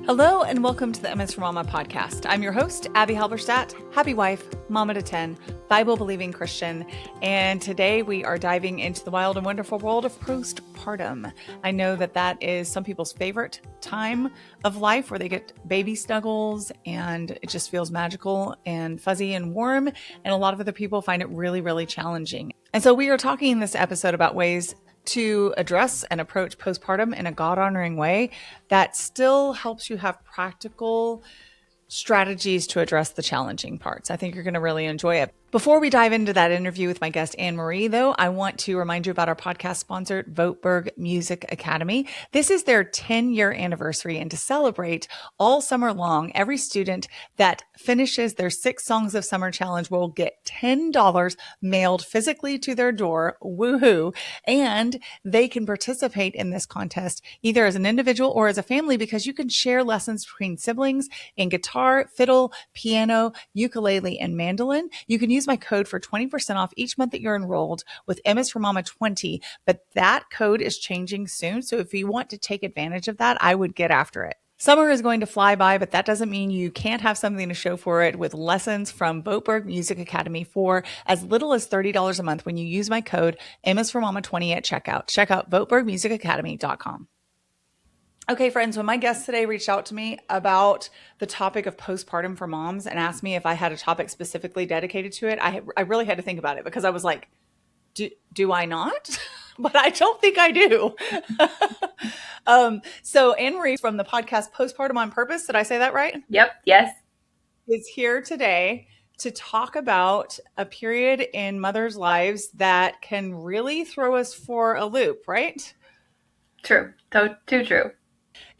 Hello and welcome to the MS for Mama podcast. I'm your host, Abby Halberstadt, happy wife, mama to 10, Bible-believing Christian, and today we are diving into the wild and wonderful world of postpartum. I know that is some people's favorite time of life where they get baby snuggles and it just feels magical and fuzzy and warm, and a lot of other people find it really, really challenging. And so we are talking in this episode about ways to address and approach postpartum in a God-honoring way that still helps you have practical strategies to address the challenging parts. I think you're going to really enjoy it. Before we dive into that interview with my guest, Anne-Marie, though, I want to remind you about our podcast sponsor, Voetberg Music Academy. This is their 10-year anniversary, and to celebrate all summer long, every student that finishes their 6 Songs of Summer challenge will get $10 mailed physically to their door. Woohoo! And they can participate in this contest either as an individual or as a family because you can share lessons between siblings in guitar, fiddle, piano, ukulele, and mandolin. You can use my code for 20% off each month that you're enrolled with MS for Mama 20, but that code is changing soon. So if you want to take advantage of that, I would get after it. Summer is going to fly by, but that doesn't mean you can't have something to show for it with lessons from Voetberg Music Academy for as little as $30 a month when you use my code MS for Mama 20 at checkout. Check out VoetbergMusicAcademy.com. Okay, friends, when my guest today reached out to me about the topic of postpartum for moms and asked me if I had a topic specifically dedicated to it, I really had to think about it because I was like, do I not? But I don't think I do. So Anne-Marie from the podcast Postpartum on Purpose, did I say that right? Yep. Yes. Is here today to talk about a period in mothers' lives that can really throw us for a loop, right? True. Too true.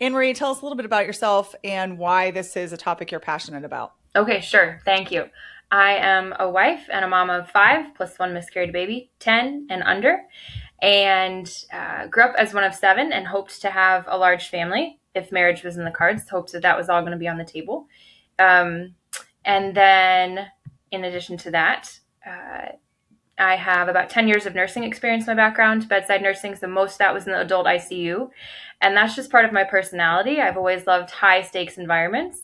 Anne-Marie, tell us a little bit about yourself and why this is a topic you're passionate about. Okay, sure. Thank you. I am a wife and a mom of 5 plus 1 miscarried baby, 10 and under, and grew up as one of 7 and hoped to have a large family if marriage was in the cards, hoped that was all going to be on the table. And then in addition to that, I have about 10 years of nursing experience in my background, bedside nursing. So most of that was in the adult ICU. And that's just part of my personality. I've always loved high stakes environments.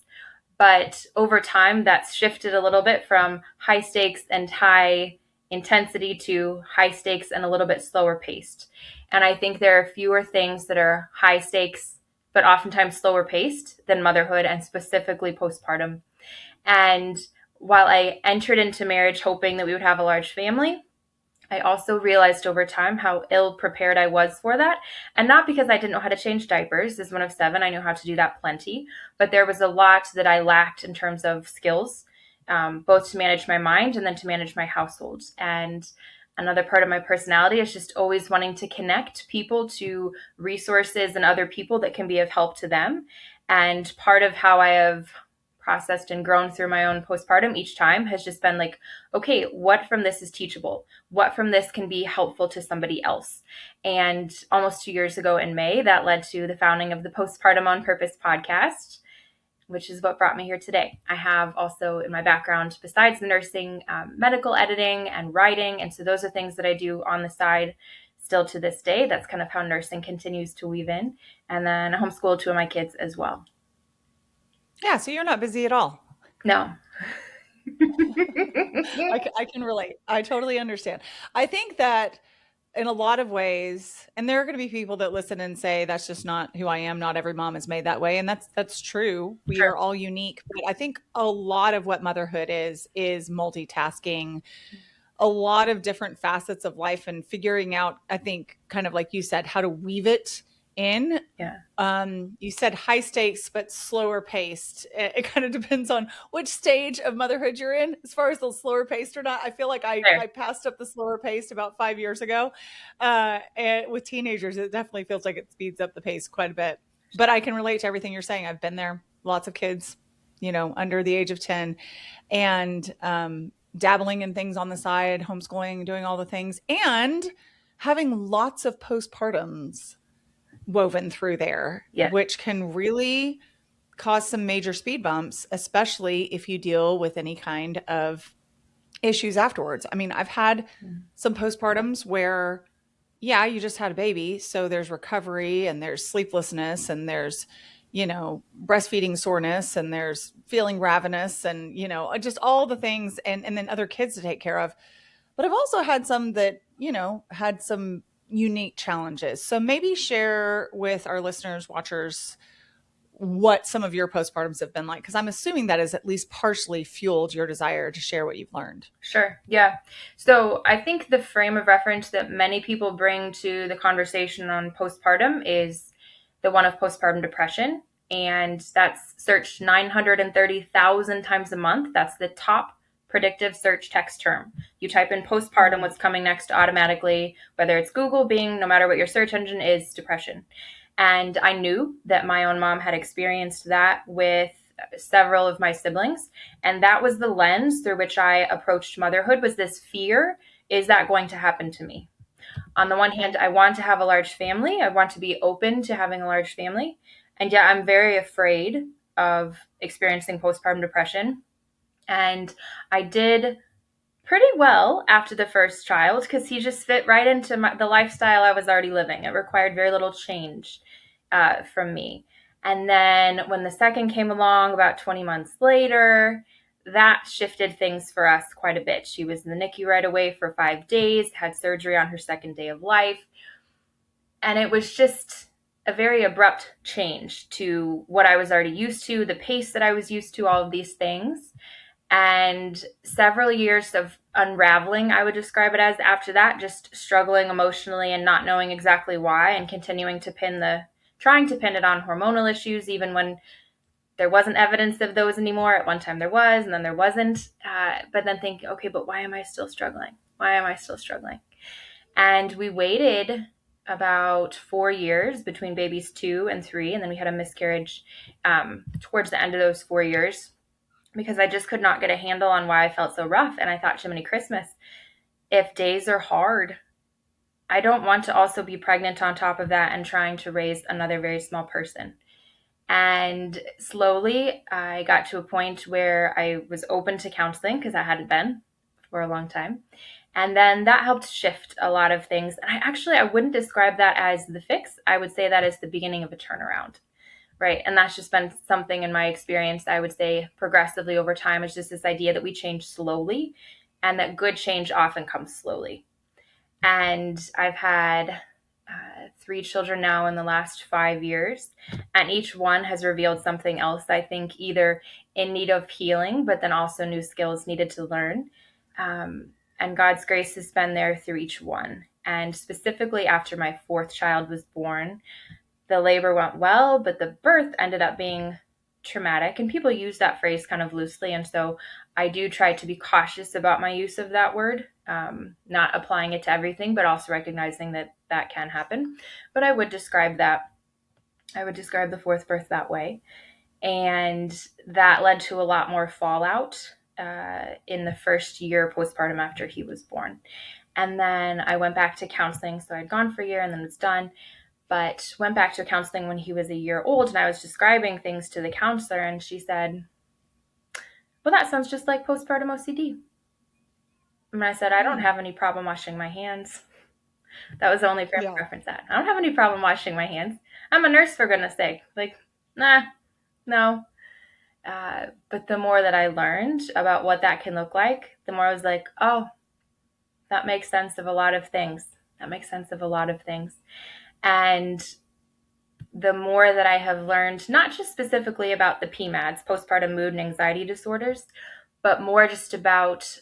But over time, that's shifted a little bit from high stakes and high intensity to high stakes and a little bit slower paced. And I think there are fewer things that are high stakes, but oftentimes slower paced than motherhood and specifically postpartum. And while I entered into marriage hoping that we would have a large family, I also realized over time how ill prepared I was for that. And not because I didn't know how to change diapers. As one of 7, I knew how to do that plenty. But there was a lot that I lacked in terms of skills, both to manage my mind and then to manage my household. And another part of my personality is just always wanting to connect people to resources and other people that can be of help to them. And part of how I have processed and grown through my own postpartum each time has just been like, okay, what from this is teachable? What from this can be helpful to somebody else? And almost 2 years ago in May, that led to the founding of the Postpartum on Purpose podcast, which is what brought me here today. I have also in my background, besides the nursing, medical editing and writing. And so those are things that I do on the side still to this day. That's kind of how nursing continues to weave in. And then I homeschool 2 of my kids as well. Yeah, so you're not busy at all. No. I can relate. I totally understand. I think that in a lot of ways, and there are going to be people that listen and say, that's just not who I am. Not every mom is made that way. And that's true. We are all unique. But I think a lot of what motherhood is multitasking, a lot of different facets of life and figuring out, I think, kind of like you said, how to weave it in. Yeah. You said high stakes, but slower paced. It kind of depends on which stage of motherhood you're in as far as the slower paced or not. I feel like I passed up the slower paced about 5 years ago. And with teenagers, it definitely feels like it speeds up the pace quite a bit, but I can relate to everything you're saying. I've been there, lots of kids, under the age of 10 and, dabbling in things on the side, homeschooling, doing all the things and having lots of postpartums woven through there, which can really cause some major speed bumps, especially if you deal with any kind of issues afterwards. I mean, I've had some postpartums where, you just had a baby. So there's recovery and there's sleeplessness and there's, breastfeeding soreness, and there's feeling ravenous, and, just all the things, and then other kids to take care of. But I've also had some that, had some unique challenges. So maybe share with our listeners, watchers, what some of your postpartums have been like, because I'm assuming that has at least partially fueled your desire to share what you've learned. Sure. Yeah. So I think the frame of reference that many people bring to the conversation on postpartum is the one of postpartum depression. And that's searched 930,000 times a month. That's the top predictive search text term. You type in postpartum, what's coming next automatically, whether it's Google, Bing, no matter what your search engine is, depression. And I knew that my own mom had experienced that with several of my siblings. And that was the lens through which I approached motherhood, was this fear, is that going to happen to me? On the one hand, I want to have a large family. I want to be open to having a large family. And yet I'm very afraid of experiencing postpartum depression. And I did pretty well after the first child because he just fit right into the lifestyle I was already living. It required very little change from me. And then when the second came along about 20 months later, that shifted things for us quite a bit. She was in the NICU right away for 5 days, had surgery on her second day of life. And it was just a very abrupt change to what I was already used to, the pace that I was used to, all of these things. And several years of unraveling, I would describe it as, after that, just struggling emotionally and not knowing exactly why, and continuing to trying to pin it on hormonal issues, even when there wasn't evidence of those anymore. At one time there was, and then there wasn't. But then thinking, okay, but why am I still struggling? Why am I still struggling? And we waited about 4 years between babies 2 and 3, and then we had a miscarriage towards the end of those 4 years, because I just could not get a handle on why I felt so rough. And I thought, Jiminy Christmas, if days are hard, I don't want to also be pregnant on top of that and trying to raise another very small person. And slowly I got to a point where I was open to counseling, because I hadn't been for a long time. And then that helped shift a lot of things. And I wouldn't describe that as the fix. I would say that is the beginning of a turnaround. Right. And that's just been something in my experience, I would say, progressively over time, is just this idea that we change slowly, and that good change often comes slowly. And I've had 3 children now in the last 5 years, and each one has revealed something else, I think, either in need of healing, but then also new skills needed to learn. And God's grace has been there through each one. And specifically after my 4th child was born, the labor went well, but the birth ended up being traumatic. And people use that phrase kind of loosely. And so I do try to be cautious about my use of that word, not applying it to everything, but also recognizing that that can happen. But I would describe the 4th birth that way. And that led to a lot more fallout in the first year postpartum after he was born. And then I went back to counseling. So I'd gone for a year and then it's done. But went back to counseling when he was a year old, and I was describing things to the counselor, and she said, well, that sounds just like postpartum OCD. And I said, I don't have any problem washing my hands. That was the only frame of reference that. I don't have any problem washing my hands. I'm a nurse, for goodness sake. Like, nah, no. But the more that I learned about what that can look like, the more I was like, oh, that makes sense of a lot of things. That makes sense of a lot of things. And the more that I have learned, not just specifically about the PMADs, postpartum mood and anxiety disorders, but more just about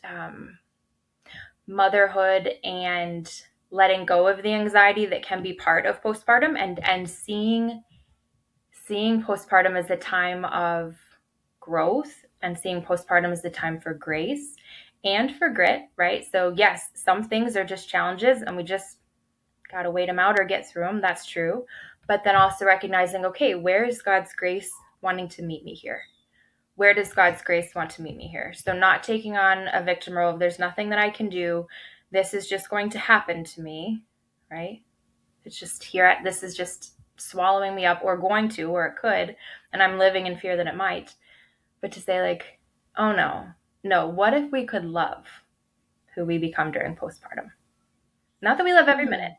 motherhood and letting go of the anxiety that can be part of postpartum, and seeing postpartum as a time of growth, and seeing postpartum as a time for grace and for grit, right? So yes, some things are just challenges and we just got to wait them out or get through them. That's true. But then also recognizing, okay, where is God's grace wanting to meet me here? Where does God's grace want to meet me here? So not taking on a victim role of there's nothing that I can do. This is just going to happen to me, right? It's just here. This is just swallowing me up, or going to, or it could. And I'm living in fear that it might. But to say like, oh no, what if we could love who we become during postpartum? Not that we love every minute,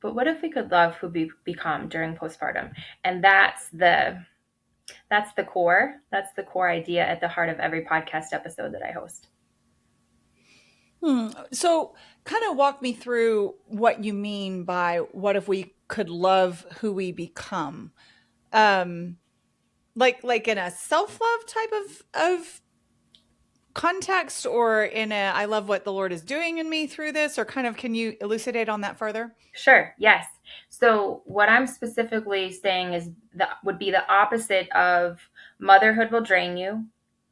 but what if we could love who we become during postpartum? And that's the That's the core. That's the core idea at the heart of every podcast episode that I host. So, kind of walk me through what you mean by what if we could love who we become? Um, like in a self-love type of context, or in a I love what the Lord is doing in me through this, or kind of can you elucidate on that further? Sure. Yes. So what I'm specifically saying is that would be the opposite of motherhood will drain you,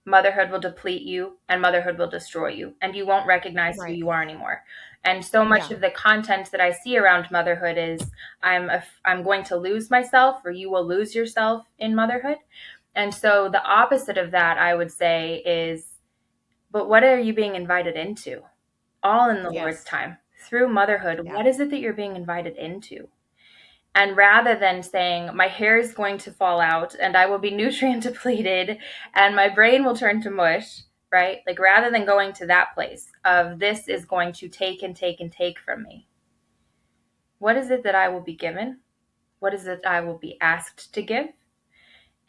motherhood will deplete you, and motherhood will destroy you, and you won't recognize who Right. you are anymore. And so much Yeah. of the content that I see around motherhood is I'm going to lose myself, or you will lose yourself in motherhood. And so the opposite of that, I would say, is, but what are you being invited into? All in the Lord's Yes. time. Through motherhood, Yeah. what is it that you're being invited into? And rather than saying, my hair is going to fall out and I will be nutrient depleted and my brain will turn to mush, right? Like rather than going to that place of this is going to take and take and take from me, what is it that I will be given? What is it I will be asked to give?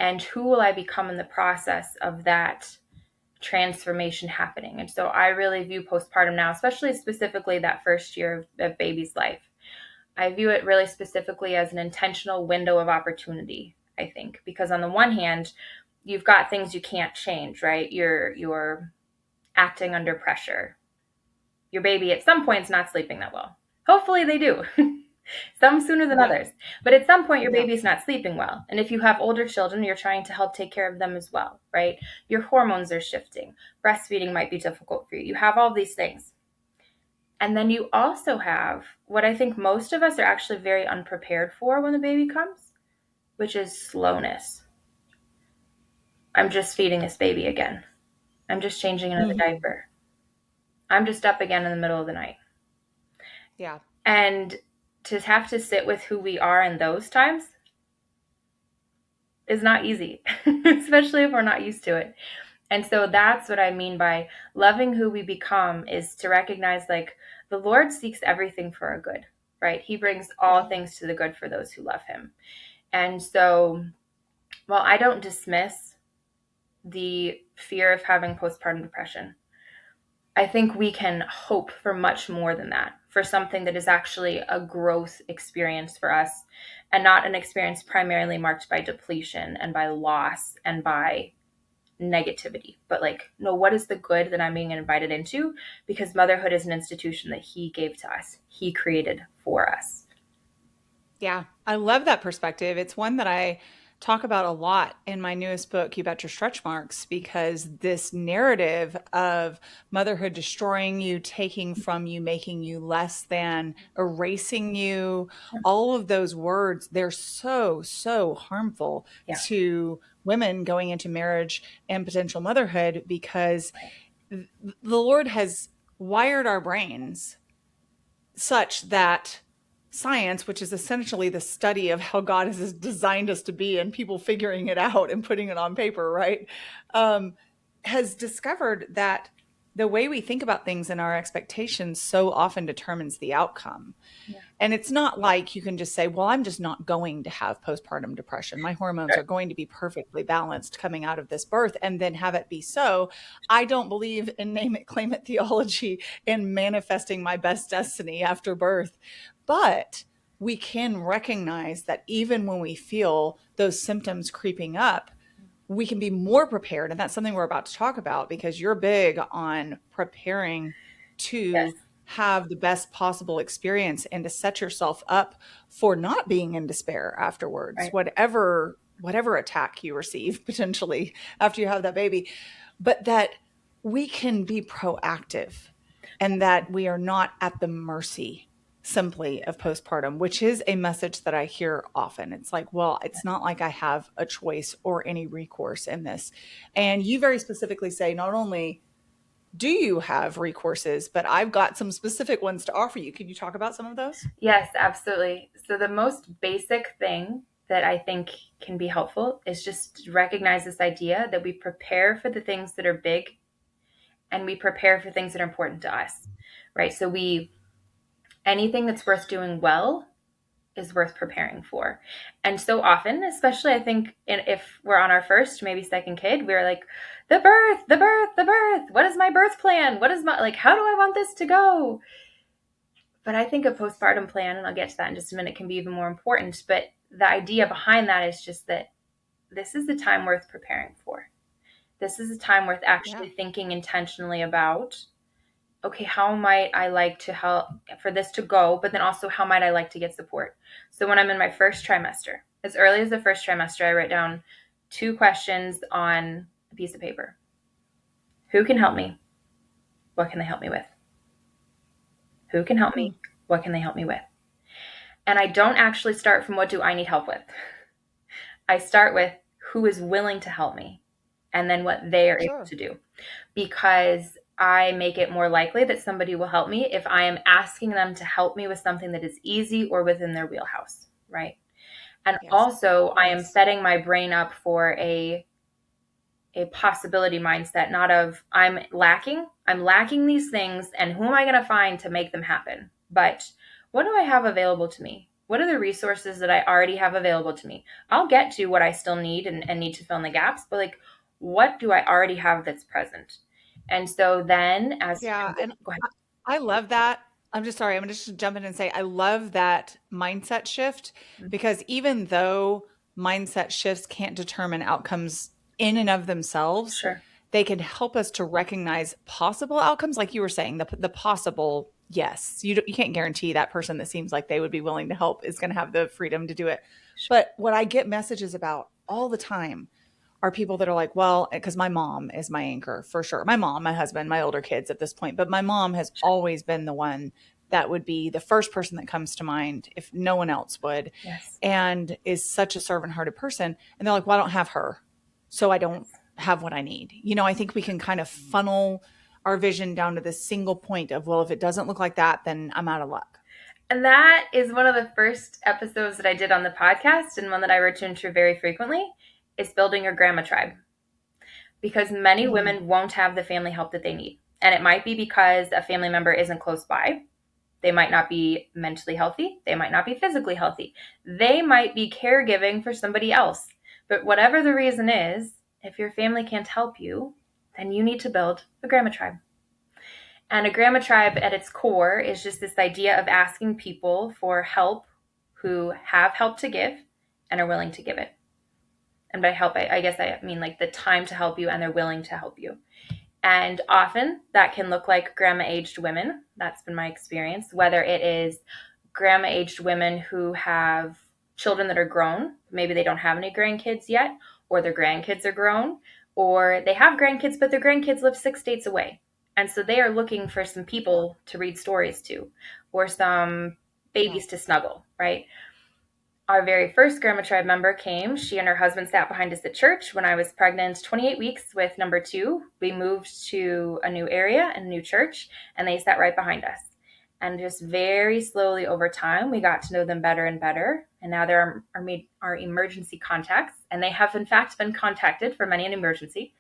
And who will I become in the process of that transformation happening? And so I really view postpartum now, especially specifically that first year of baby's life, I view it really specifically as an intentional window of opportunity, I think, because on the one hand, you've got things you can't change, right? You're acting under pressure. Your baby at some point is not sleeping that well. Hopefully they do. Some sooner than Yeah. others. But at some point your Yeah. baby's not sleeping well. And if you have older children, you're trying to help take care of them as well, right? Your hormones are shifting. Breastfeeding might be difficult for you. You have all these things. And then you also have what I think most of us are actually very unprepared for when the baby comes, which is slowness. I'm just feeding this baby again. I'm just changing another Hmm. diaper. I'm just up again in the middle of the night. Yeah. And to have to sit with who we are in those times is not easy, especially if we're not used to it. And so that's what I mean by loving who we become, is to recognize like the Lord seeks everything for our good, right? He brings all Yeah. things to the good for those who love him. And so while I don't dismiss the fear of having postpartum depression, I think we can hope for much more than that, for something that is actually a growth experience for us and not an experience primarily marked by depletion and by loss and by negativity. But like, no, what is the good that I'm being invited into? Because motherhood is an institution that he gave to us, he created for us. Yeah, I love that perspective. It's one that I talk about a lot in my newest book, You Bet Your Stretch Marks, because this narrative of motherhood destroying you, taking from you, making you less than, erasing you, all of those words, they're so, so harmful Yeah. to women going into marriage and potential motherhood, because Right. the Lord has wired our brains such that science, which is essentially the study of how God has designed us to be and people figuring it out and putting it on paper, right? Um, has discovered that the way we think about things and our expectations so often determines the outcome. Yeah. And it's not like you can just say, well, I'm just not going to have postpartum depression. My hormones Sure. are going to be perfectly balanced coming out of this birth and then have it be so. I don't believe in name it, claim it theology and manifesting my best destiny after birth. But we can recognize that even when we feel those symptoms creeping up, we can be more prepared. And that's something we're about to talk about, because you're big on preparing Yes. to have the best possible experience and to set yourself up for not being in despair afterwards, Right. whatever attack you receive potentially after you have that baby, but that we can be proactive and that we are not at the mercy simply of postpartum, which is a message that I hear often. It's like, well, it's not like I have a choice or any recourse in this. And you very specifically say, not only do you have recourses, but I've got some specific ones to offer you. Can you talk about some of those? Yes, absolutely. So the most basic thing that I think can be helpful is just recognize this idea that we prepare for the things that are big and we prepare for things that are important to us, right? So we anything that's worth doing well, is worth preparing for. And so often, especially I think if we're on our first, maybe second kid, we're like, the birth, the birth, the birth. What is my birth plan? What is my, like, how do I want this to go? But I think a postpartum plan, and I'll get to that in just a minute, can be even more important. But the idea behind that is just that this is the time worth preparing for. This is a time worth actually thinking intentionally about, okay, how might I like to help for this to go, but then also how might I like to get support? So when I'm in my first trimester, as early as the first trimester, I write down 2 questions on a piece of paper. Who can help me? What can they help me with? Who can help me? What can they help me with? And I don't actually start from what do I need help with. I start with who is willing to help me and then what they are able to do. Because I make it more likely that somebody will help me if I am asking them to help me with something that is easy or within their wheelhouse, right? And also I am setting my brain up for a possibility mindset, not of I'm lacking these things and who am I going to find to make them happen? But what do I have available to me? What are the resources that I already have available to me? I'll get to what I still need and need to fill in the gaps, but like, what do I already have that's present? And so then as and I love that. I'm just sorry. I'm just jump in and say I love that mindset shift because even though mindset shifts can't determine outcomes in and of themselves, Sure. they can help us to recognize possible outcomes, like you were saying, the possible. Yes, you can't guarantee that person that seems like they would be willing to help is going to have the freedom to do it. But what I get messages about all the time are people that are like, well, because my mom is my anchor for sure. My mom, my husband, my older kids at this point, but my mom has always been the one that would be the first person that comes to mind if no one else would, and is such a servant-hearted person. And they're like, well, I don't have her, so I don't have what I need. I think we can kind of funnel our vision down to this single point of, well, if it doesn't look like that, then I'm out of luck. And that is one of the first episodes that I did on the podcast, and one that I return to very frequently, is building your grandma tribe. Because many women won't have the family help that they need. And it might be because a family member isn't close by. They might not be mentally healthy. They might not be physically healthy. They might be caregiving for somebody else. But whatever the reason is, if your family can't help you, then you need to build a grandma tribe. And a grandma tribe at its core is just this idea of asking people for help who have help to give and are willing to give it. And by help, I guess I mean like the time to help you and they're willing to help you. And often that can look like grandma-aged women. That's been my experience, whether it is grandma-aged women who have children that are grown. Maybe they don't have any grandkids yet, or their grandkids are grown, or they have grandkids, but their grandkids live 6 states away. And so they are looking for some people to read stories to, or some babies to snuggle, right? Our very first grandma tribe member came. She and her husband sat behind us at church when I was pregnant 28 weeks with number 2. We moved to a new area and a new church, and they sat right behind us. And just very slowly over time, we got to know them better and better. And now they're our emergency contacts, and they have in fact been contacted for many an emergency.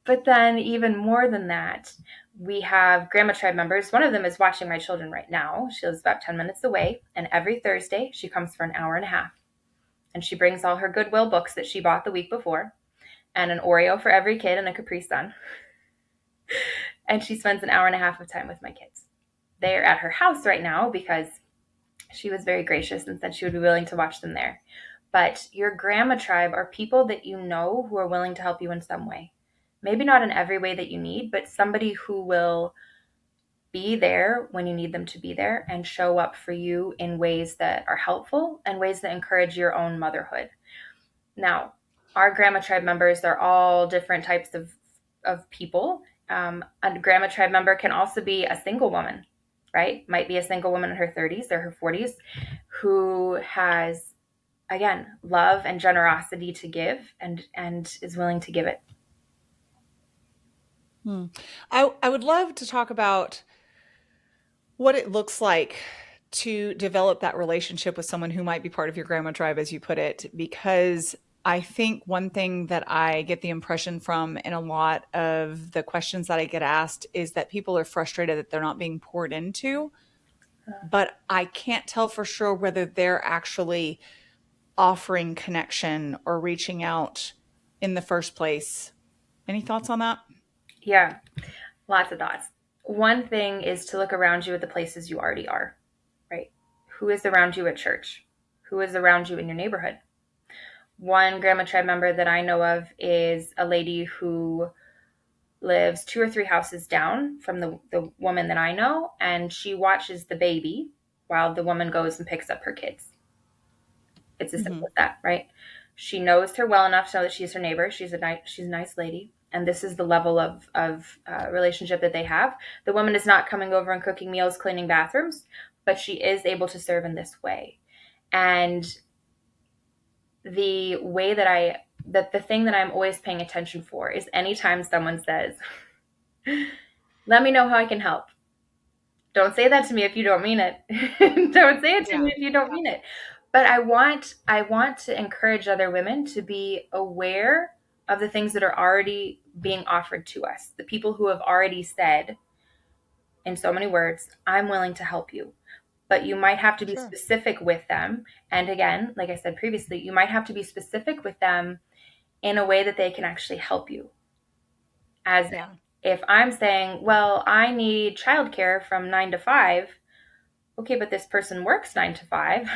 But then even more than that, we have grandma tribe members. One of them is watching my children right now. She lives about 10 minutes away. And every Thursday, she comes for an hour and a half. And she brings all her Goodwill books that she bought the week before, and an Oreo for every kid and a Capri Sun. And she spends an hour and a half of time with my kids. They are at her house right now because she was very gracious and said she would be willing to watch them there. But your grandma tribe are people that you know who are willing to help you in some way. Maybe not in every way that you need, but somebody who will be there when you need them to be there and show up for you in ways that are helpful and ways that encourage your own motherhood. Now, our grandma tribe members are all different types of people. A grandma tribe member can also be a single woman, right? Might be a single woman in her 30s or her 40s who has, again, love and generosity to give and is willing to give it. I would love to talk about what it looks like to develop that relationship with someone who might be part of your grandma tribe, as you put it, because I think one thing that I get the impression from in a lot of the questions that I get asked is that people are frustrated that they're not being poured into but I can't tell for sure whether they're actually offering connection or reaching out in the first place. Any thoughts on that? Yeah, lots of thoughts. One thing is to look around you at the places you already are, right? Who is around you at church? Who is around you in your neighborhood? One Grandma Tribe member that I know of is a lady who lives 2 or 3 houses down from the woman that I know, and she watches the baby while the woman goes and picks up her kids. It's as Mm-hmm. simple as that, right? She knows her well enough to know that she's her neighbor. She's a nice lady, and this is the level of relationship that they have. The woman is not coming over and cooking meals, cleaning bathrooms, but she is able to serve in this way. And the way that the thing that I'm always paying attention for is anytime someone says, "Let me know how I can help." Don't say that to me if you don't mean it. Don't say it to Yeah. me if you don't mean it. But I want to encourage other women to be aware of the things that are already being offered to us. The people who have already said in so many words, "I'm willing to help you." But you might have to be Sure. specific with them. And again, like I said previously, you might have to be specific with them in a way that they can actually help you. As Yeah. if I'm saying, "Well, I need childcare from 9 to 5." Okay, but this person works 9 to 5,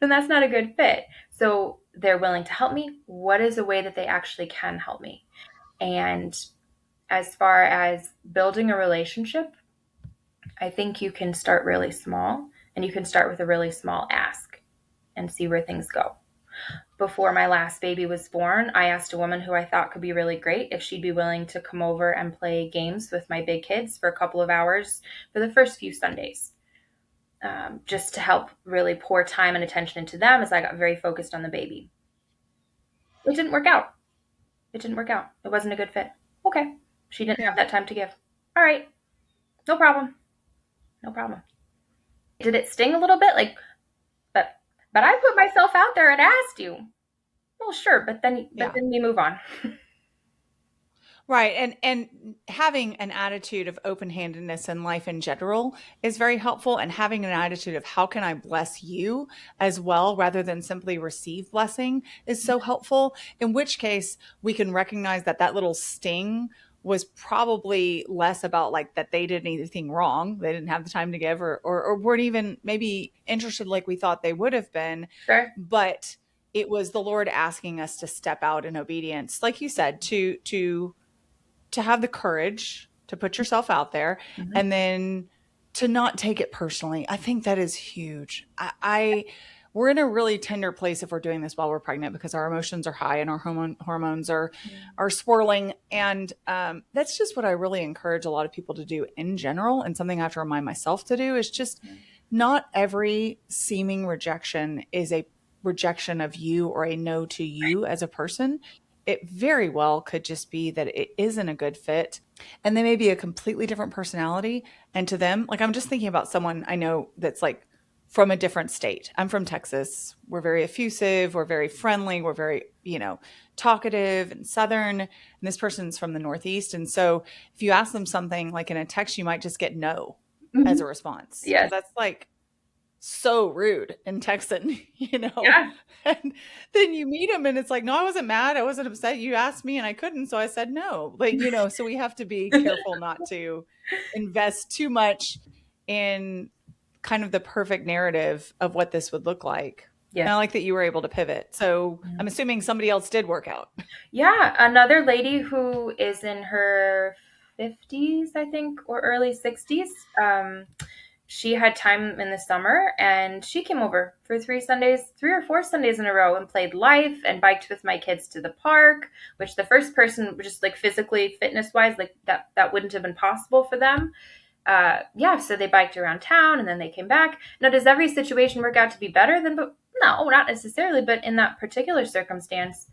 then that's not a good fit. So they're willing to help me. What is a way that they actually can help me? And as far as building a relationship, I think you can start really small, and you can start with a really small ask and see where things go. Before my last baby was born, I asked a woman who I thought could be really great if she'd be willing to come over and play games with my big kids for a couple of hours for the first few Sundays. Just to help really pour time and attention into them as I got very focused on the baby. It didn't work out. It didn't work out. It wasn't a good fit. Okay. She didn't have Yeah. that time to give. All right. No problem. No problem. Did it sting a little bit? Like, but I put myself out there and asked you. Well, sure, but Yeah. then we move on. Right. And having an attitude of open-handedness in life in general is very helpful, and having an attitude of how can I bless you as well rather than simply receive blessing is so helpful. In which case we can recognize that that little sting was probably less about like that they did anything wrong. They didn't have the time to give or weren't even maybe interested like we thought they would have been, Sure. but it was the Lord asking us to step out in obedience, like you said, to have the courage to put yourself out there Mm-hmm. and then to not take it personally. I think that is huge. We're in a really tender place if we're doing this while we're pregnant because our emotions are high and our hormones are swirling, and that's just what I really encourage a lot of people to do in general, and something I have to remind myself to do is just not every seeming rejection is a rejection of you or a no to you as a person. It very well could just be that it isn't a good fit and they may be a completely different personality. And to them, like I'm just thinking about someone I know that's like from a different state. I'm from Texas. We're very effusive, we're very friendly, we're very, talkative and southern. And this person's from the Northeast. And so if you ask them something like in a text, you might just get no as Mm-hmm. a response because Yes. that's like so rude in Texan, Yeah. And then you meet him and it's like, no, I wasn't mad. I wasn't upset. You asked me and I couldn't. So I said no. But, so we have to be careful not to invest too much in kind of the perfect narrative of what this would look like. And Yes. I like that you were able to pivot. So I'm assuming somebody else did work out. Yeah, another lady who is in her 50s, I think, or early 60s. She had time in the summer and she came over for 3 Sundays, 3 or 4 Sundays in a row, and played life and biked with my kids to the park, which the first person, just like physically, fitness wise, like that wouldn't have been possible for them. Yeah, so they biked around town and then they came back. Now, does every situation work out to be better than, but no, not necessarily, but in that particular circumstance,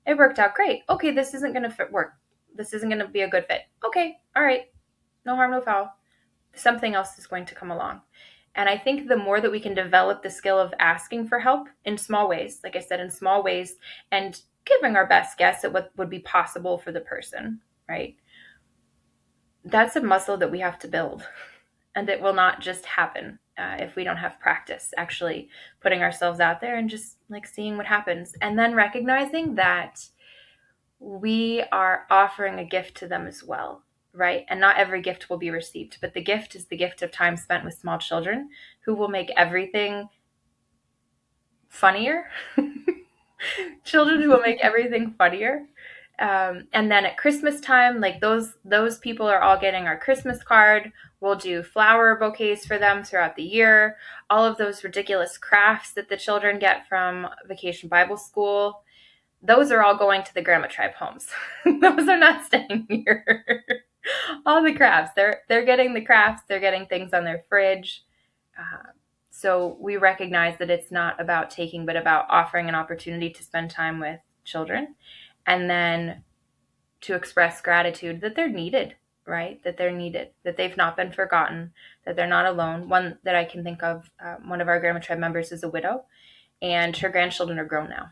it worked out great. Okay, this isn't going to work. This isn't going to be a good fit. Okay, all right. No harm, no foul. Something else is going to come along. And I think the more that we can develop the skill of asking for help in small ways, like I said, in small ways, and giving our best guess at what would be possible for the person, right? That's a muscle that we have to build, and it will not just happen. if we don't have practice actually putting ourselves out there and just like seeing what happens. And then recognizing that we are offering a gift to them as well, right? And not every gift will be received, but the gift is the gift of time spent with small children who will make everything funnier. Children who will make everything funnier. And then at Christmas time, like those people are all getting our Christmas card. We'll do flower bouquets for them throughout the year. All of those ridiculous crafts that the children get from Vacation Bible School, those are all going to the Grandma Tribe homes. Those are not staying here. All the crafts, they're getting the crafts. They're getting things on their fridge. So we recognize that it's not about taking, but about offering an opportunity to spend time with children, and then to express gratitude that they're needed, right? That they're needed, that they've not been forgotten, that they're not alone. One that I can think of, one of our Grandma Tribe members is a widow, and her grandchildren are grown now.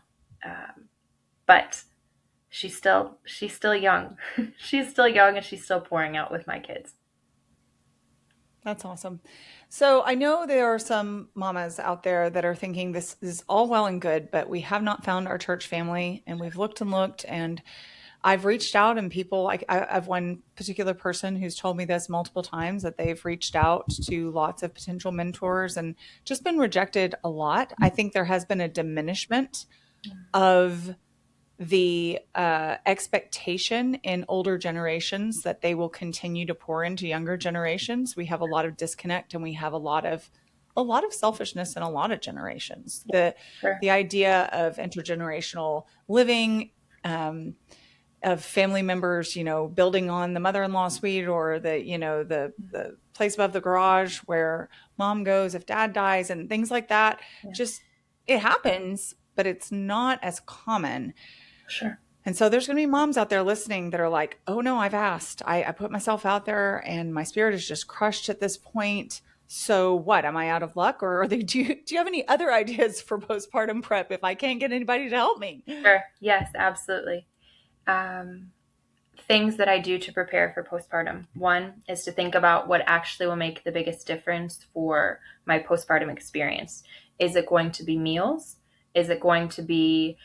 But she's still young. She's still young, and she's still pouring out with my kids. That's awesome. So I know there are some mamas out there that are thinking this is all well and good, but we have not found our church family, and we've looked and looked, and I've reached out, and people like I've one particular person who's told me this multiple times that they've reached out to lots of potential mentors and just been rejected a lot. I think there has been a diminishment of the expectation in older generations that they will continue to pour into younger generations. We have a lot of disconnect, and we have a lot of selfishness in a lot of generations. Sure. The idea of intergenerational living, of family members, building on the mother-in-law suite, or the place above the garage where mom goes if dad dies, and things like that. Yeah. Just, it happens, but it's not as common. Sure. And so there's going to be moms out there listening that are like, oh no, I've asked. I put myself out there and my spirit is just crushed at this point. So what? Am I out of luck? Or do you have any other ideas for postpartum prep if I can't get anybody to help me? Sure. Yes, absolutely. Things that I do to prepare for postpartum. One is to think about what actually will make the biggest difference for my postpartum experience. Is it going to be meals? Is it going to be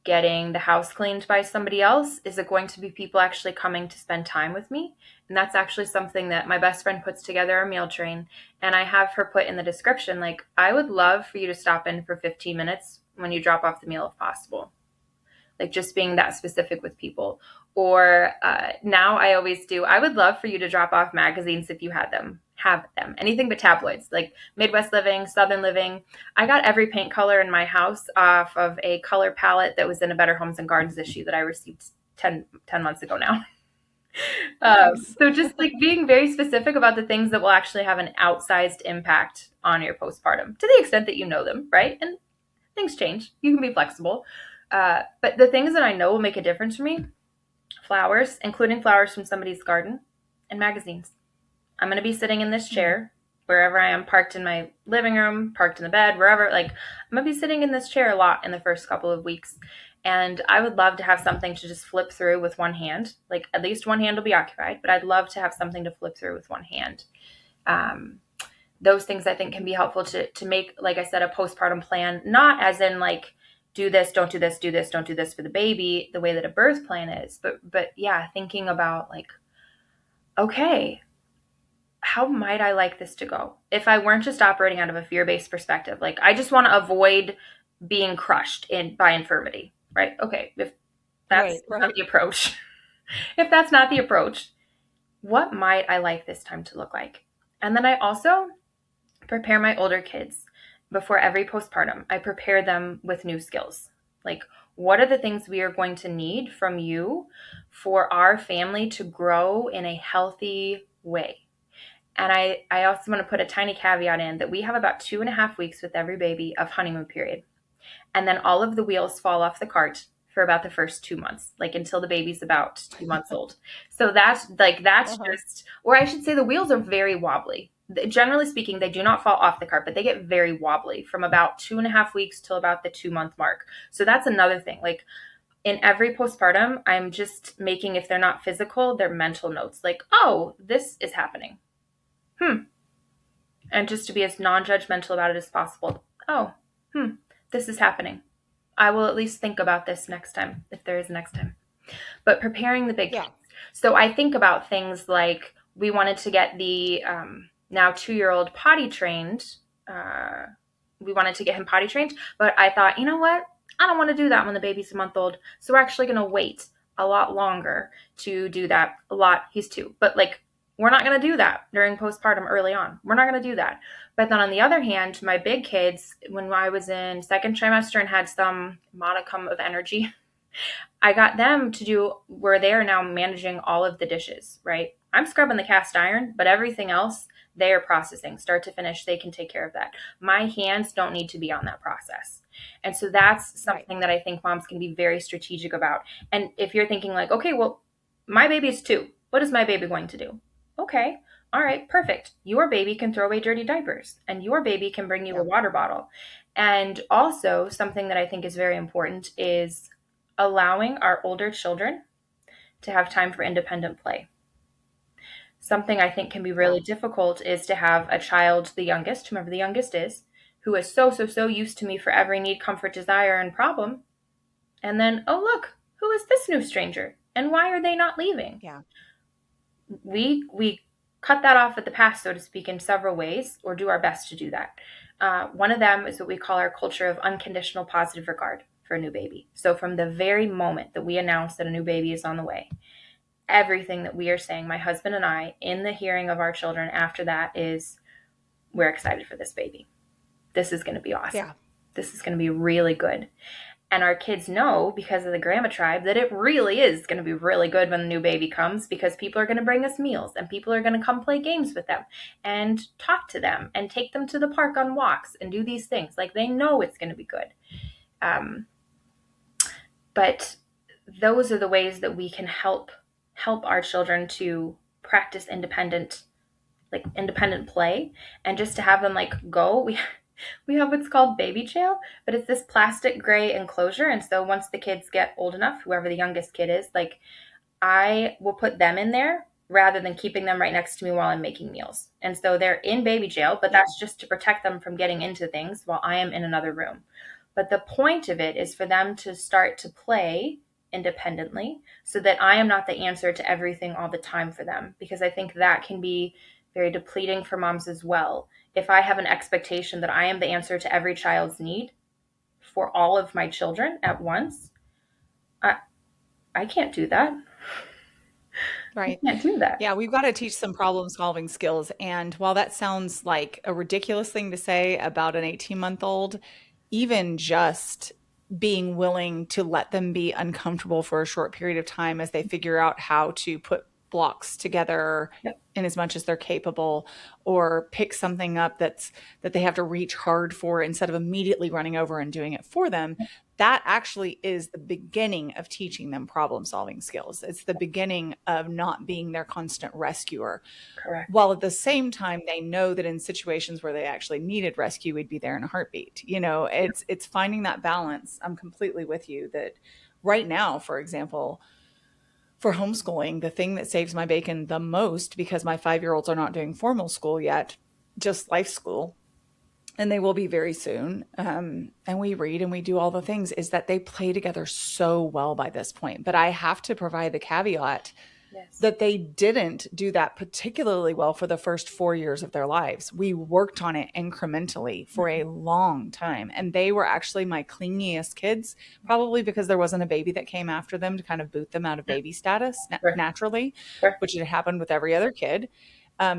getting the house cleaned by somebody else? Is it going to be people actually coming to spend time with me? And that's actually something that my best friend puts together a meal train. And I have her put in the description, like, I would love for you to stop in for 15 minutes when you drop off the meal if possible. Like just being that specific with people. Or now I always do, I would love for you to drop off magazines if you have them, anything but tabloids, like Midwest Living, Southern Living. I got every paint color in my house off of a color palette that was in a Better Homes and Gardens issue that I received 10 months ago now. Nice. So just like being very specific about the things that will actually have an outsized impact on your postpartum, to the extent that you know them, right? And things change. You can be flexible. But the things that I know will make a difference for me: flowers, including flowers from somebody's garden, and magazines. I'm going to be sitting in this chair wherever I am, parked in my living room, parked in the bed, wherever. Like, I'm going to be sitting in this chair a lot in the first couple of weeks. And I would love to have something to just flip through with one hand. Like, at least one hand will be occupied, but I'd love to have something to flip through with one hand. Those things I think can be helpful to make, like I said, a postpartum plan, not as in like, do this, don't do this, do this, don't do this for the baby, the way that a birth plan is. But yeah, thinking about like, okay, how might I like this to go? If I weren't just operating out of a fear-based perspective, like I just want to avoid being crushed by infirmity, right? Okay, if that's not the approach, if that's not the approach, what might I like this time to look like? And then I also prepare my older kids. Before every postpartum, I prepare them with new skills. Like, what are the things we are going to need from you for our family to grow in a healthy way? And I also want to put a tiny caveat in that we have about 2.5 weeks with every baby of honeymoon period. And then all of the wheels fall off the cart for about the first 2 months, like until the baby's about 2 months old. So that's just, or I should say the wheels are very wobbly. Generally speaking, they do not fall off the cart, but they get very wobbly from about 2.5 weeks till about the 2-month mark. So that's another thing. Like in every postpartum, I'm just making, if they're not physical, they're mental notes. Like, oh, this is happening. and just to be as non-judgmental about it as possible. Oh, this is happening. I will at least think about this next time, if there is a next time. But preparing the big kids. Yeah. So I think about things like we wanted to get the now 2-year-old potty trained. Uh, we wanted to get him potty trained, but I thought, you know what? I don't want to do that when the baby's a month old. So we're actually going to wait a lot longer to do that. He's 2, but like, we're not going to do that during postpartum early on. We're not going to do that. But then on the other hand, my big kids, when I was in second trimester and had some modicum of energy, I got them to do where they are now managing all of the dishes, right? I'm scrubbing the cast iron, but everything else they are processing start to finish. They can take care of that. My hands don't need to be on that process. And so that's Right. something that I think moms can be very strategic about. And if you're thinking like, okay, well, my baby is 2. What is my baby going to do? Okay. All right, perfect. Your baby can throw away dirty diapers and your baby can bring you Yeah. a water bottle. And also something that I think is very important is allowing our older children to have time for independent play. Something I think can be Yeah. really difficult is to have a child, the youngest, whomever the youngest is, who is so used to me for every need, comfort, desire, and problem. And then, oh, look, who is this new stranger? And why are they not leaving? Yeah. We cut that off at the pass, so to speak, in several ways, or do our best to do that. One of them is what we call our culture of unconditional positive regard for a new baby. So from the very moment that we announce that a new baby is on the way, everything that we are saying, my husband and I, in the hearing of our children after that is, we're excited for this baby. This is going to be awesome. Yeah. This is going to be really good. And our kids know, because of the grandma tribe, that it really is going to be really good when the new baby comes, because people are going to bring us meals and people are going to come play games with them and talk to them and take them to the park on walks and do these things. Like, they know it's going to be good. But those are the ways that we can help our children to practice independent play, and just to have them like go. We have what's called baby jail, but it's this plastic gray enclosure. And so once the kids get old enough, whoever the youngest kid is, like, I will put them in there rather than keeping them right next to me while I'm making meals. And so they're in baby jail, but Yeah. that's just to protect them from getting into things while I am in another room. But the point of it is for them to start to play independently so that I am not the answer to everything all the time for them, because I think that can be very depleting for moms as well. If I have an expectation that I am the answer to every child's need for all of my children at once, I, I can't do that. I Right. can't do that. Yeah, we've got to teach some problem solving skills. And while that sounds like a ridiculous thing to say about an 18-month-old, even just being willing to let them be uncomfortable for a short period of time as they figure out how to put blocks together Yep. in as much as they're capable, or pick something up that they have to reach hard for instead of immediately running over and doing it for them, that actually is the beginning of teaching them problem solving skills. It's the beginning of not being their constant rescuer, Correct. while at the same time they know that in situations where they actually needed rescue, we'd be there in a heartbeat. It's finding that balance. I'm completely with you that right now, for example, for homeschooling, the thing that saves my bacon the most, because my 5-year-olds are not doing formal school yet, just life school, and they will be very soon. And we read and we do all the things, is that they play together so well by this point. But I have to provide the caveat Yes. that they didn't do that particularly well for the first 4 years of their lives. We worked on it incrementally for a long time. And they were actually my clingiest kids, probably because there wasn't a baby that came after them to kind of boot them out of baby status Sure. naturally, Sure. which had happened with every other kid.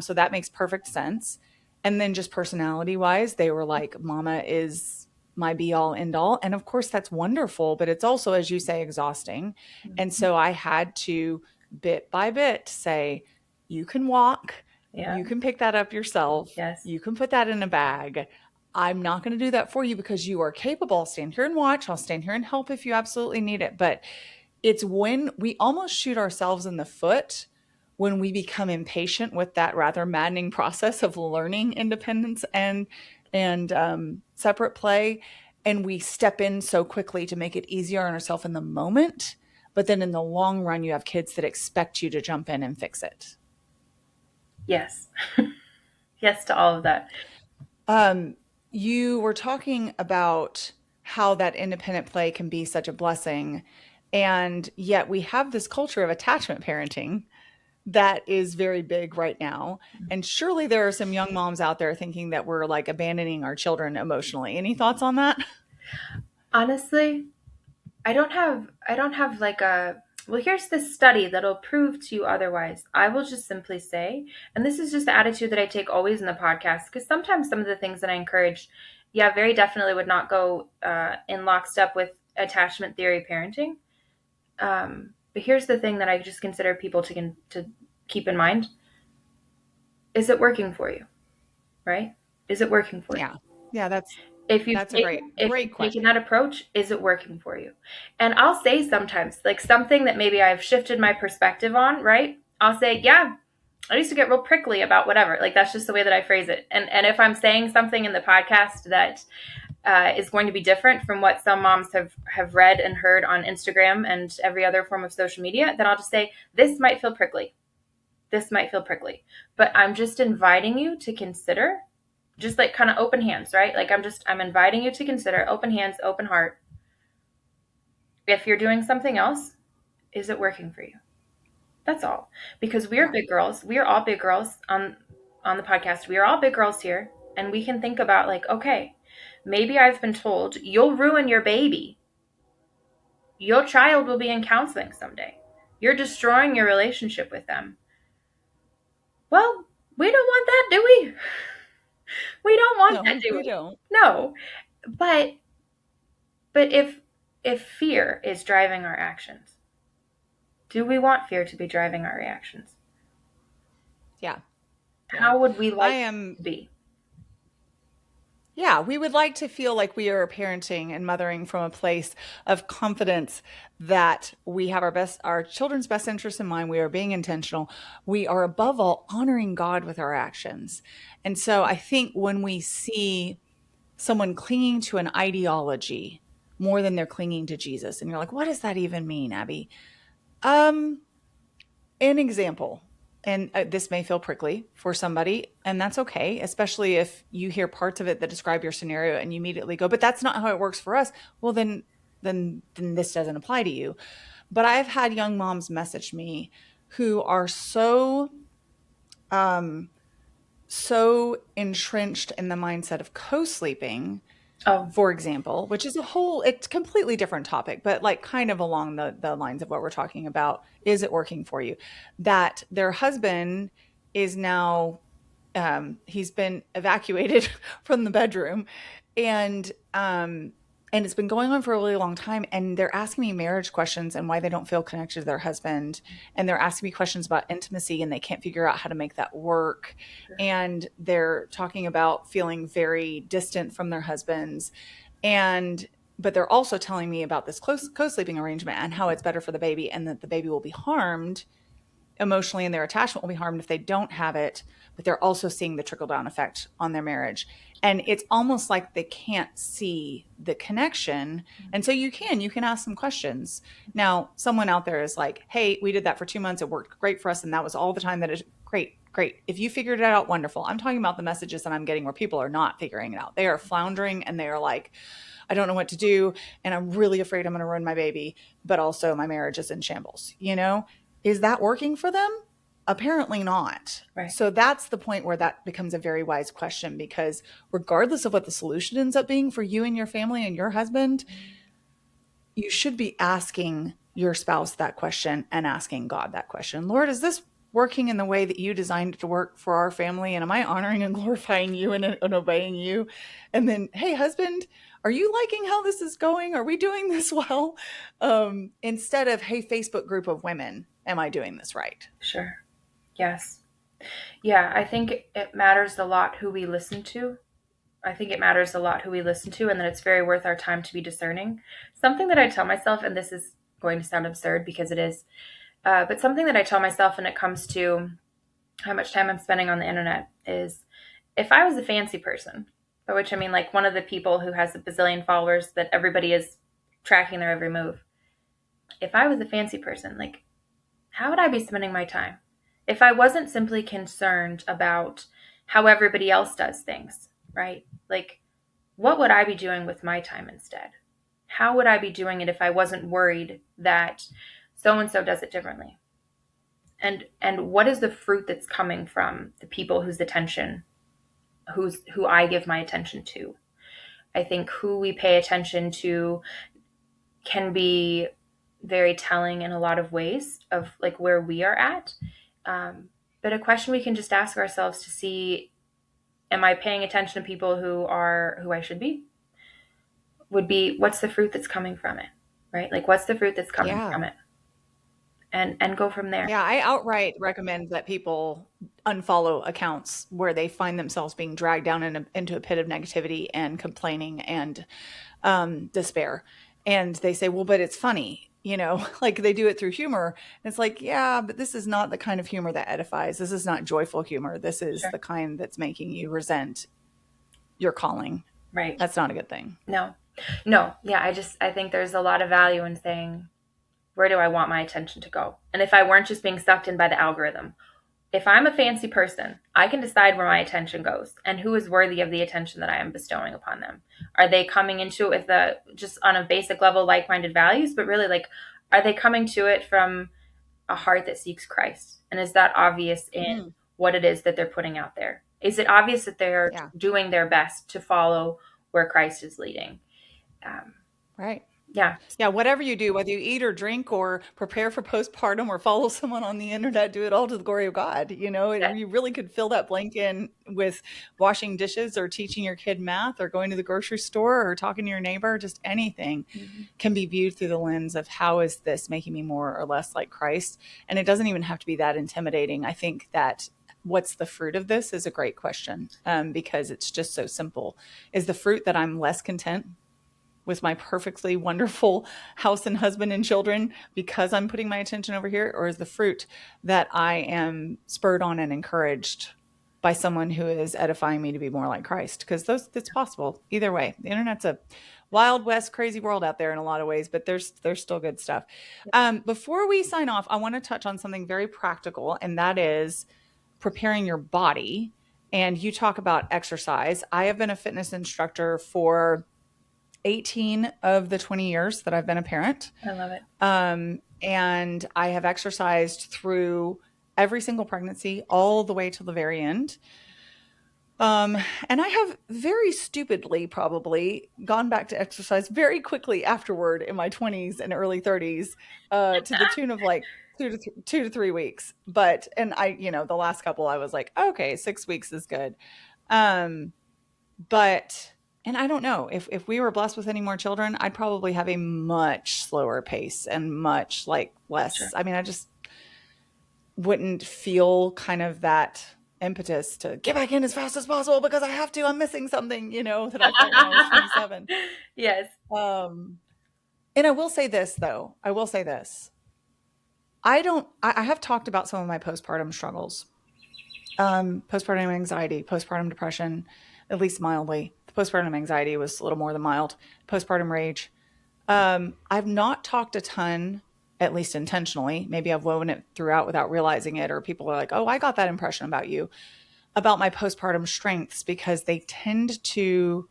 So that makes perfect sense. And then just personality wise, they were like, Mama is my be all end all. And of course, that's wonderful, but it's also, as you say, exhausting. And so I had to bit by bit say, you can walk, Yeah. you can pick that up yourself, Yes. you can put that in a bag. I'm not going to do that for you because you are capable. I'll stand here and watch. I'll stand here and help if you absolutely need it. But it's when we almost shoot ourselves in the foot when we become impatient with that rather maddening process of learning independence and separate play, and we step in so quickly to make it easier on ourselves in the moment. But then in the long run, you have kids that expect you to jump in and fix it. Yes. Yes to all of that. You were talking about how that independent play can be such a blessing, and yet we have this culture of attachment parenting that is very big right now. And surely there are some young moms out there thinking that we're like abandoning our children emotionally. Any thoughts on that? Honestly, I don't have like a, well, here's this study that'll prove to you otherwise. I will just simply say, and this is just the attitude that I take always in the podcast, because sometimes some of the things that I encourage, yeah, very definitely would not go in lockstep with attachment theory parenting. But here's the thing that I just consider people to keep in mind: is it working for you? Right? Is it working for you? Yeah. Yeah, if you've that's a taken if great you've taken question. that approach, is it working for you? And I'll say sometimes, like something that maybe I've shifted my perspective on, right? I'll say, yeah, I used to get real prickly about whatever. Like that's just the way that I phrase it. And if I'm saying something in the podcast that is going to be different from what some moms have read and heard on Instagram and every other form of social media, then I'll just say, this might feel prickly. This might feel prickly. But I'm just inviting you to consider, just like kind of open hands, right? Like I'm inviting you to consider, open hands, open heart. If you're doing something else, is it working for you? That's all. Because we're Yeah. big girls. We are all big girls on the podcast. We are all big girls here, and we can think about like, okay, maybe I've been told you'll ruin your baby. Your child will be in counseling someday. You're destroying your relationship with them. Well, we don't want that, do we? We don't want that, No, do we we? don't. No. But But if fear is driving our actions, do we want fear to be driving our reactions? Yeah. Yeah. How would we I like am to be? Yeah, we would like to feel like we are parenting and mothering from a place of confidence that we have our children's best interests in mind. We are being intentional. We are above all honoring God with our actions. And so I think when we see someone clinging to an ideology more than they're clinging to Jesus, and you're like, what does that even mean, Abby? Um, an example, and this may feel prickly for somebody, and that's okay, especially if you hear parts of it that describe your scenario and you immediately go, but that's not how it works for us. Well, then this doesn't apply to you. But I've had young moms message me who are um, so entrenched in the mindset of co-sleeping, Oh, for example, which is it's completely different topic, but like kind of along the lines of what we're talking about. Is it working for you? That their husband is now, he's been evacuated from the bedroom, and and it's been going on for a really long time. And they're asking me marriage questions and why they don't feel connected to their husband. And they're asking me questions about intimacy and they can't figure out how to make that work. And they're talking about feeling very distant from their husbands. And but they're also telling me about this close co-sleeping arrangement and how it's better for the baby and that the baby will be harmed emotionally and their attachment will be harmed if they don't have it, but they're also seeing the trickle down effect on their marriage. And it's almost like they can't see the connection. And so you can ask some questions. Now, someone out there is like, hey, we did that for 2 months. It worked great for us. And that was all the time that it great, great. If you figured it out, wonderful. I'm talking about the messages that I'm getting where people are not figuring it out. They are floundering and they are like, I don't know what to do. And I'm really afraid I'm going to ruin my baby, but also my marriage is in shambles, Is that working for them? Apparently not. right. So that's the point where that becomes a very wise question, because regardless of what the solution ends up being for you and your family and your husband, you should be asking your spouse that question and asking God that question. Lord, is this working in the way that you designed it to work for our family? And am I honoring and glorifying you and obeying you? And then, hey, husband, are you liking how this is going? Are we doing this well? Instead of, hey, Facebook group of women, am I doing this right? Sure. Yes. Yeah, I think it matters a lot who we listen to. I think it matters a lot who we listen to, and that it's very worth our time to be discerning. Something that I tell myself, and this is going to sound absurd because it is, but something that I tell myself when it comes to how much time I'm spending on the internet is, if I was a fancy person, by which I mean like one of the people who has a bazillion followers that everybody is tracking their every move. If I was a fancy person, like, how would I be spending my time? If I wasn't simply concerned about how everybody else does things, right? Like, what would I be doing with my time instead? How would I be doing it if I wasn't worried that so and so does it differently? And what is the fruit that's coming from the people whose attention who I give my attention to? I think who we pay attention to can be very telling in a lot of ways of like where we are at. But a question we can just ask ourselves to see, am I paying attention to people who I should be? Would be, what's the fruit that's coming from it, right? Like, what's the fruit that's coming Yeah. from it? And go from there. Yeah, I outright recommend that people unfollow accounts where they find themselves being dragged down into a pit of negativity and complaining and despair. And they say, well, but it's funny, like they do it through humor. And it's like, yeah, but this is not the kind of humor that edifies. This is not joyful humor. This is Sure. the kind that's making you resent your calling. Right. That's not a good thing. No. Yeah, I think there's a lot of value in saying, where do I want my attention to go? And if I weren't just being sucked in by the algorithm, if I'm a fancy person, I can decide where my attention goes and who is worthy of the attention that I am bestowing upon them. Are they coming into it with just on a basic level, like-minded values, but really, like, are they coming to it from a heart that seeks Christ? And is that obvious in what it is that they're putting out there? Is it obvious that they're doing their best to follow where Christ is leading? Right. Yeah. Yeah, whatever you do, whether you eat or drink or prepare for postpartum or follow someone on the internet, do it all to the glory of God. You really could fill that blank in with washing dishes or teaching your kid math or going to the grocery store or talking to your neighbor. Just anything can be viewed through the lens of how is this making me more or less like Christ? And it doesn't even have to be that intimidating. I think that what's the fruit of this is a great question because it's just so simple. Is the fruit that I'm less content with my perfectly wonderful house and husband and children because I'm putting my attention over here? Or is the fruit that I am spurred on and encouraged by someone who is edifying me to be more like Christ? Because it's possible either way. The internet's a wild west crazy world out there in a lot of ways, but there's still good stuff. Before we sign off, I want to touch on something very practical, and that is preparing your body. And you talk about exercise. I have been a fitness instructor for 18 of the 20 years that I've been a parent. I love it. And I have exercised through every single pregnancy all the way till the very end. And I have very stupidly probably gone back to exercise very quickly afterward in my 20s and early 30s to the tune of like 2 to 3 weeks. And the last couple I was like, okay, 6 weeks is good. And I don't know if we were blessed with any more children, I'd probably have a much slower pace and much less. Sure. I mean, I just wouldn't feel kind of that impetus to get back in as fast as possible because I have to. I'm missing something, that I felt when I was 27. Yes. And I will say this, though. I have talked about some of my postpartum struggles, postpartum anxiety, postpartum depression, at least mildly. Postpartum anxiety was a little more than mild. Postpartum rage. I've not talked a ton, at least intentionally. Maybe I've woven it throughout without realizing it, or people are like, oh, I got that impression about you, about my postpartum strengths, because it tends to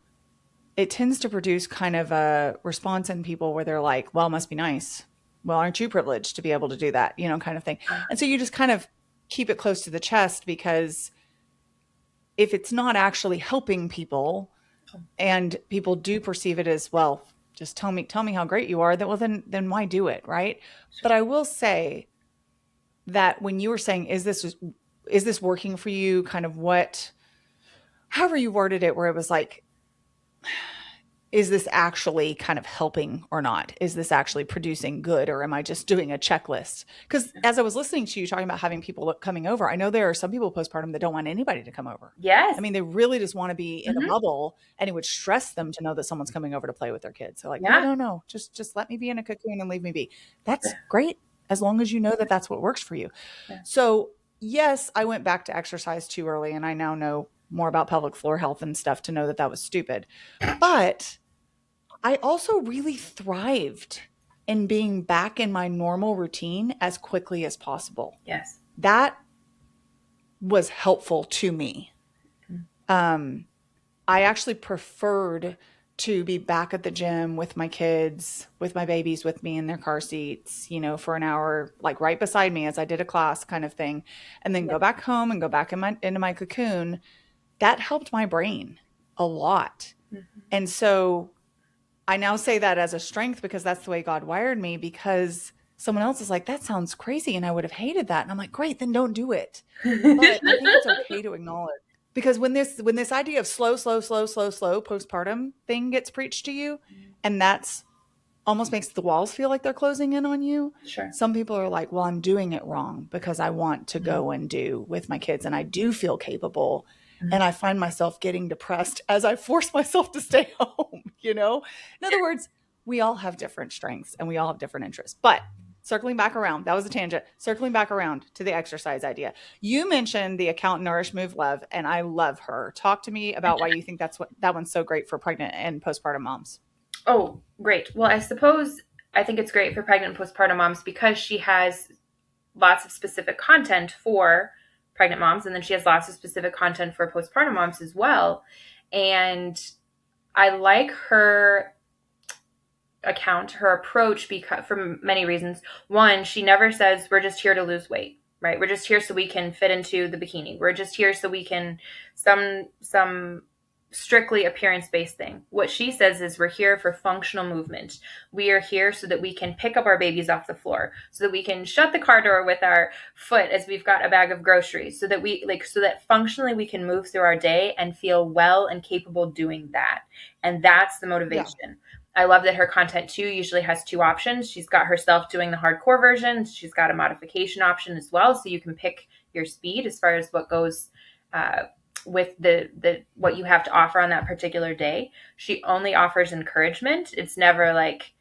produce kind of a response in people where they're like, well, it must be nice. Well, aren't you privileged to be able to do that, kind of thing. And so you just kind of keep it close to the chest, because if it's not actually helping people, and people do perceive it as, well, just tell me how great you are, then why do it, right? Sure. But I will say that when you were saying, is this working for you, kind of however you worded it, where it was like, is this actually kind of helping or not? Is this actually producing good, or am I just doing a checklist? Because as I was listening to you talking about having people coming over, I know there are some people postpartum that don't want anybody to come over. Yes. I mean, they really just want to be in a bubble, and it would stress them to know that someone's coming over to play with their kids. So like, no, just let me be in a cocoon and leave me be. That's great, as long as you know that that's what works for you. Yeah. So yes, I went back to exercise too early, and I now know more about pelvic floor health and stuff to know that was stupid. But I also really thrived in being back in my normal routine as quickly as possible. Yes. That was helpful to me. Um, I actually preferred to be back at the gym with my kids, with my babies with me in their car seats, for an hour, like right beside me as I did a class kind of thing, and then Yeah. go back home and go back into my cocoon. That helped my brain a lot. Mhm. And so I now say that as a strength because that's the way God wired me, because someone else is like, that sounds crazy and I would have hated that. And I'm like, great, then don't do it. But I think it's okay to acknowledge, because when this idea of slow, slow, slow, slow, slow postpartum thing gets preached to you, and that's almost makes the walls feel like they're closing in on you. Sure. Some people are like, well, I'm doing it wrong because I want to Mhm. go and do with my kids and I do feel capable. Mhm. And I find myself getting depressed as I force myself to stay home. In other words, we all have different strengths and we all have different interests. But circling back around, that was a tangent. Circling back around to the exercise idea. You mentioned the account Nourish Move Love, and I love her. Talk to me about why you think that one's so great for pregnant and postpartum moms. Oh, great. Well, I think it's great for pregnant and postpartum moms because she has lots of specific content for pregnant moms, and then she has lots of specific content for postpartum moms as well. And I like her account, her approach, because for many reasons. One, she never says we're just here to lose weight, right? We're just here so we can fit into the bikini. We're just here so we can some strictly appearance based thing. What she says is we're here for functional movement. We are here so that we can pick up our babies off the floor, so that we can shut the car door with our foot as we've got a bag of groceries, so that functionally we can move through our day and feel well and capable doing that. And that's the Yeah. motivation. I love that her content too usually has two options. She's got herself doing the hardcore version. She's got a modification option as well, so you can pick your speed as far as what goes uh, with the what you have to offer on that particular day. She only offers encouragement. It's never like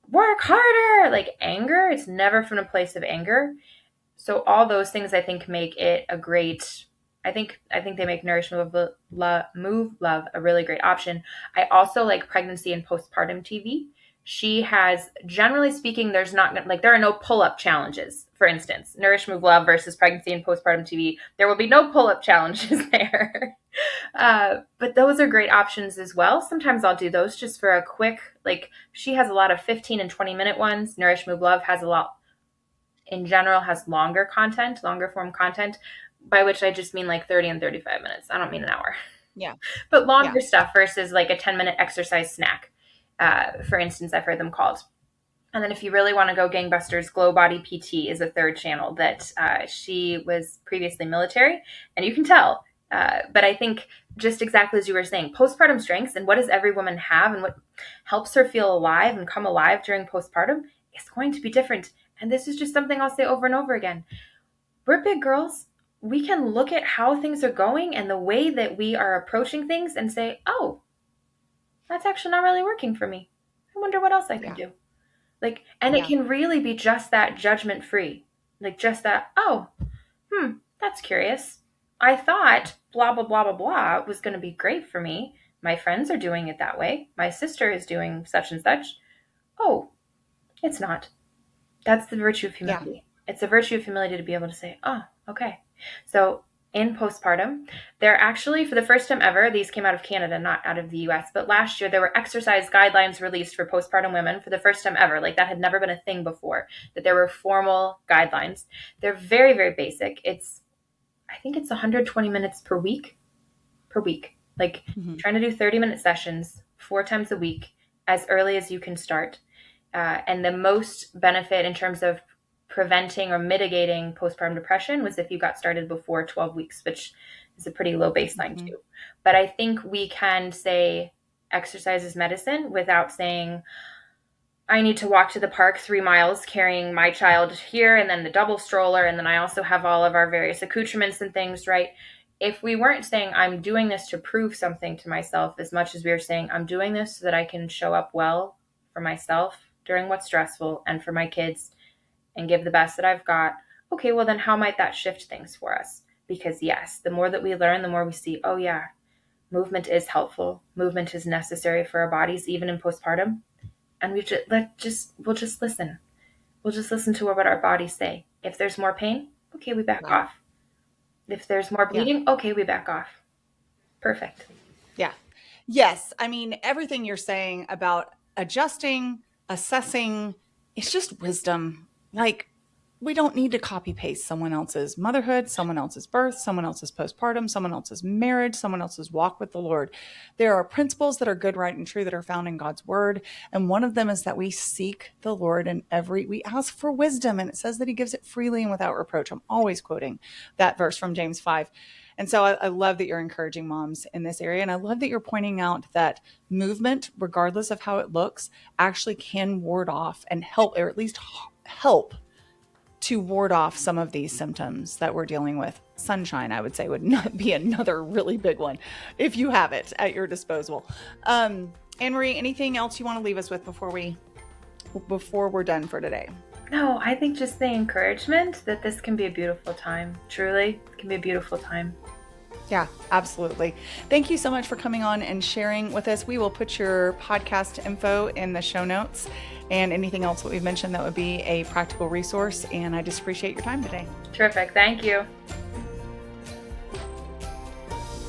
work harder, like anger. It's never from a place of anger. So all those things I think make it a great. I think they make Nourish Move Love a really great option. I also like pregnancy and postpartum TV. She has, generally speaking, there are no pull up challenges. For instance, Nourish Move Love versus pregnancy and postpartum TV. There will be no pull up challenges there. But those are great options as well. Sometimes I'll do those just for a quick, like she has a lot of 15 and 20-minute ones. Nourish Move Love has a lot, in general, has longer content, longer form content, by which I just mean like 30 and 35 minutes. I don't mean an hour, Yeah. but Yeah. longer stuff versus like a 10-minute exercise snack. For instance, I've heard them called. And then if you really want to go gangbusters, Glow Body PT is a third channel that she was previously military, and you can tell. But I think just exactly as you were saying, postpartum strengths and what does every woman have and what helps her feel alive and come alive during postpartum is going to be different. And this is just something I'll say over and over again. We're big girls. We can look at how things are going and the way that we are approaching things and say, oh, that's actually not really working for me. I wonder what else I could Yeah. do. And it Yeah. can really be just that judgment free. Like just that, oh, that's curious. I thought blah, blah, blah, blah, blah was going to be great for me. My friends are doing it that way. My sister is doing such and such. Oh, it's not. That's the virtue of Yeah. humility. It's a virtue of humility to be able to say, oh, okay. So in postpartum, there actually, for the first time ever, these came out of Canada, not out of the US, but last year there were exercise guidelines released for postpartum women for the first time ever. Like that had never been a thing before, that there were formal guidelines. They're very, very basic. I think it's 120 minutes per week. Like Hmm. trying to do 30-minute sessions 4 times a week as early as you can start. And the most benefit in terms of preventing or mitigating postpartum depression was if you got started before 12 weeks, which is a pretty low baseline Hmm. too. But I think we can say exercise is medicine without saying, I need to walk to the park 3 miles carrying my child here and then the double stroller. And then I also have all of our various accoutrements and things, right? If we weren't saying, I'm doing this to prove something to myself, as much as we were saying, I'm doing this so that I can show up well for myself during what's stressful and for my kids and give the best that I've got, okay, well, then how might that shift things for us? Because yes, the more that we learn, the more we see, oh, yeah, movement is helpful. Movement is necessary for our bodies, even in postpartum. And we'll just listen. We'll just listen to what our bodies say. If there's more pain, okay, we back Right. off. If there's more Yeah. bleeding, okay, we back off. Perfect. Yeah. Yes. I mean, everything you're saying about adjusting, assessing, it's just wisdom. Like, we don't need to copy paste someone else's motherhood, someone else's birth, someone else's postpartum, someone else's marriage, someone else's walk with the Lord. There are principles that are good, right, and true that are found in God's word. And one of them is that we seek the Lord we ask for wisdom. And it says that he gives it freely and without reproach. I'm always quoting that verse from James 5. And so I love that you're encouraging moms in this area. And I love that you're pointing out that movement, regardless of how it looks, actually can ward off and help, or at least help to ward off some of these symptoms that we're dealing with. Sunshine, I would say, would not be another really big one if you have it at your disposal. Anne-Marie, anything else you want to leave us with before we're done for today? No, I think just the encouragement that this can be a beautiful time. Truly, it can be a beautiful time. Yeah, absolutely. Thank you so much for coming on and sharing with us. We will put your podcast info in the show notes and anything else that we've mentioned that would be a practical resource. And I just appreciate your time today. Terrific. Thank you.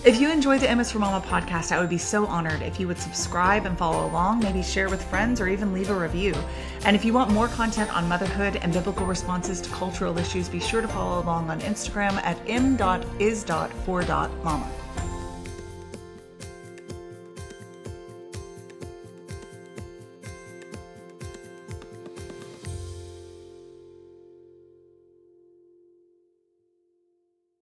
If you enjoyed the MS for Mama podcast, I would be so honored if you would subscribe and follow along, maybe share with friends or even leave a review. And if you want more content on motherhood and biblical responses to cultural issues, be sure to follow along on Instagram at m.is.for.mama.